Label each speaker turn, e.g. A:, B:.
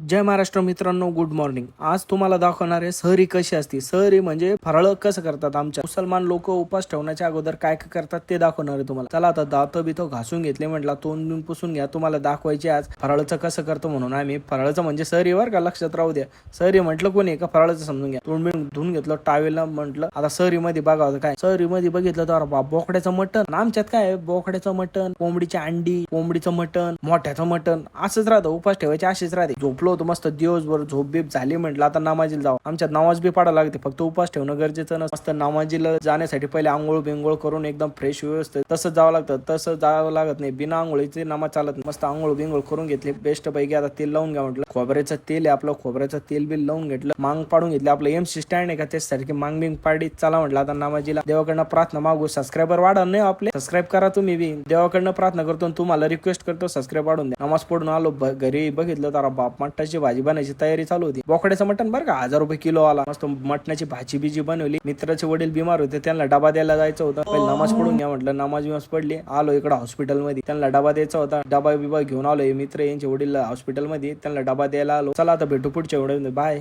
A: जय महाराष्ट्र मित्रांनो, good morning. आज तुम्हाला दाखवणार आहे सहरी कशी असते. सहरी म्हणजे फराळ कसं करतात. आमच्या मुसलमान लोक उपास ठेवण्याच्या अगोदर काय काय करतात ते दाखवणार आहे तुम्हाला. चला आता दात बितो घासून घेतले, म्हटलं तोंड पुसून घ्या. तुम्हाला दाखवायचे आज फराळाचं कसं करतो म्हणून. आम्ही फराळाचं म्हणजे सहरीवर का लक्षात राहू द्या. सहरी म्हटलं कोणी का फराळाचं समजून घ्या. तोंड बिंड धुवून घेतलं, टावेलला म्हटलं आता सहरी मध्ये बघा काय. सहरी मध्ये बघितलं तर बोकड्याचं मटण. आमच्यात काय बोकड्याचं मटण, कोंबडीची अंडी, कोंबडीचं मटण, मोठ्याचं मटण असंच राहतं. उपास ठेवायचे असेच राहते. झोपलो होतो मस्त दिवसभर, झोप बीप झाली, म्हटलं आता नामाजीला जाऊ. आमच्यात नमाज बी पाडा लागते, फक्त उपास ठेवणं गरजेचं नसतं. मस्त नामाजीला जाण्यासाठी पहिले आंघोळ बिंगोळ करून एकदम फ्रेश व्यवस्थित तसंच जावं लागतं. तसं जावं लागत नाही, बिना आंघोळीचे नमाज चालत नाही. मस्त आंघोळ बिंगोळ करून घेतली बेस्ट पैकी. आता तेल लावून घ्या म्हटलं. खोबऱ्याचं तेल आहे आपलं, खोबऱ्याचं तेल बिल लावून घेतलं. मांग पाडून घेतले. आपलं MC स्टँड आहे का त्याच्यासारखी मांग बिंग पाडी. चला म्हटलं आता नामाजीला देवाकडनं प्रार्थना मागू. सबस्क्रायबर वाढा नाही आपले, सबस्क्राईब करा तुम्ही बी. देवाकडनं प्रार्थना करतो, तुम्हाला रिक्वेस्ट करतो सबस्क्राईब वाढून द्या. नमाज पडून आलो घरी, बघितलं तर बाप मटणाची भाजी बनायची तयारी चालू होती. बोकड्याचं मटण बरं का, 1000 रुपये किलो आला. मस्त मटणाची भाजी बिजी बनवली. मित्राचे वडील बिमार होते, त्यांना डबा द्यायला जायचं होतं. पहिले नमाज पडून घ्या म्हटलं. नमाज बिमाज पडली, आलो इकडे हॉस्पिटल मध्ये. त्यांना डबा द्यायचा होता. डबा बिबा घेऊन आलो. मित्र यांचे वडील हॉस्पिटल मध्ये, त्यांना डबा द्यायला आलो. चला आता भेटू पुढच्या व्हिडिओ मध्ये. बाय.